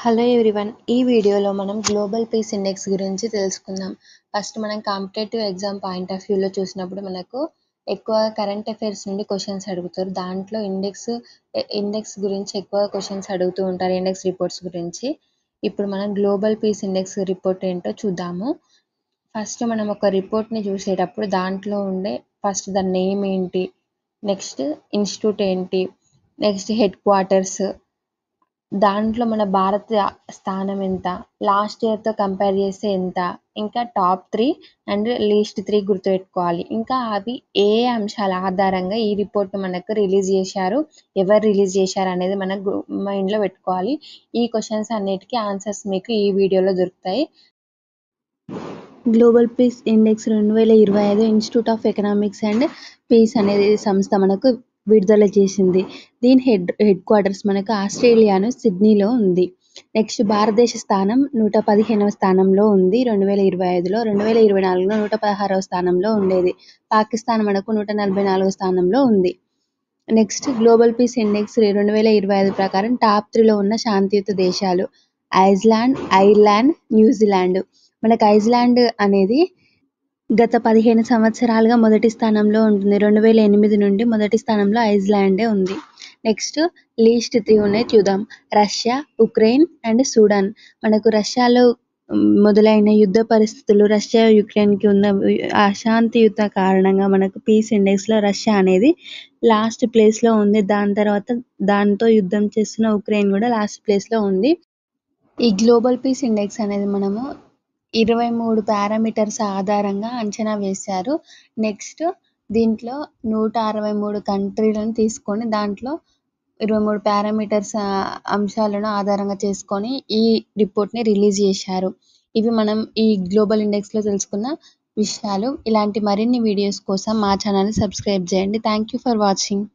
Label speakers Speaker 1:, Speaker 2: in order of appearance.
Speaker 1: Hello everyone. ఈ వీడియోలో మనం గ్లోబల్ పీస్ ఇండెక్స్ గురించి తెలుసుకుందాం. ఫస్ట్ మనం కాంపిటేటివ్ ఎగ్జామ్ పాయింట్ ఆఫ్ వ్యూలో చూసినప్పుడు మనకు ఎక్కువ కరెంట్ అఫైర్స్ నుండి క్వశ్చన్స్ అడుగుతారు. దాంట్లో ఇండెక్స్ గురించి ఎక్కువ క్వశ్చన్స్ అడుగుతూ ఉంటారు, ఇండెక్స్ రిపోర్ట్స్ గురించి. ఇప్పుడు మనం గ్లోబల్ పీస్ ఇండెక్స్ రిపోర్ట్ ఏంటో చూద్దాము. ఫస్ట్ మనం ఒక రిపోర్ట్ని చూసేటప్పుడు దాంట్లో ఉండే ఫస్ట్ దాని నేమ్ ఏంటి, నెక్స్ట్ ఇన్స్టిట్యూట్ ఏంటి, నెక్స్ట్ హెడ్ క్వార్టర్స్, దాంట్లో మన భారత స్థానం ఎంత, లాస్ట్ ఇయర్తో కంపేర్ చేస్తే ఎంత, ఇంకా టాప్ 3 అండ్ లీస్ట్ 3 గుర్తుపెట్టుకోవాలి. ఇంకా అవి ఏ అంశాల ఆధారంగా ఈ రిపోర్ట్ మనకు రిలీజ్ చేశారు, ఎవరు రిలీజ్ చేశారు అనేది మనకు మైండ్లో పెట్టుకోవాలి. ఈ క్వశ్చన్స్ అన్నిటికీ ఆన్సర్స్ మీకు ఈ వీడియోలో దొరుకుతాయి. Global peace index 2025 institute of economics and peace అనేది సంస్థ మనకు విడుదల చేసింది. దీని హెడ్ క్వార్టర్స్ మనకు ఆస్ట్రేలియాను సిడ్నీలో ఉంది. నెక్స్ట్ భారతదేశ స్థానం 115వ స్థానంలో ఉంది 2025లో. 2024లో 116వ స్థానంలో ఉండేది. పాకిస్తాన్ మనకు 144వ స్థానంలో ఉంది. నెక్స్ట్ గ్లోబల్ పీస్ ఇండెక్స్ 2025 ప్రకారం టాప్ 3లో ఉన్న శాంతియుత దేశాలు ఐస్లాండ్, ఐర్లాండ్, న్యూజిలాండ్. మనకు ఐస్లాండ్ అనేది గత 15 సంవత్సరాలుగా మొదటి స్థానంలో ఉంటుంది. 2008 నుండి మొదటి స్థానంలో ఐస్లాండే ఉంది. నెక్స్ట్ లీస్ట్ 3 ఉన్నాయి, చూద్దాం. Russia, Ukraine and Sudan. మనకు రష్యాలో మొదలైన యుద్ధ పరిస్థితులు, రష్యా యుక్రెయిన్కి ఉన్న అశాంతియుత కారణంగా మనకు పీస్ ఇండెక్స్లో రష్యా అనేది లాస్ట్ ప్లేస్లో ఉంది. దాని తర్వాత దాంతో యుద్ధం చేస్తున్న ఉక్రెయిన్ కూడా లాస్ట్ ప్లేస్లో ఉంది. ఈ గ్లోబల్ పీస్ ఇండెక్స్ అనేది మనము 23 పారామీటర్స్ ఆధారంగా అంచనా వేశారు. నెక్స్ట్ దీంట్లో 163 కంట్రీలను తీసుకొని దాంట్లో 23 పారామీటర్స్ అంశాలను ఆధారంగా చేసుకొని ఈ రిపోర్ట్ని రిలీజ్ చేశారు. ఇవి మనం ఈ గ్లోబల్ ఇండెక్స్లో తెలుసుకున్న విషయాలు. ఇలాంటి మరిన్ని వీడియోస్ కోసం మా ఛానల్ని సబ్స్క్రైబ్ చేయండి. Thank you for watching.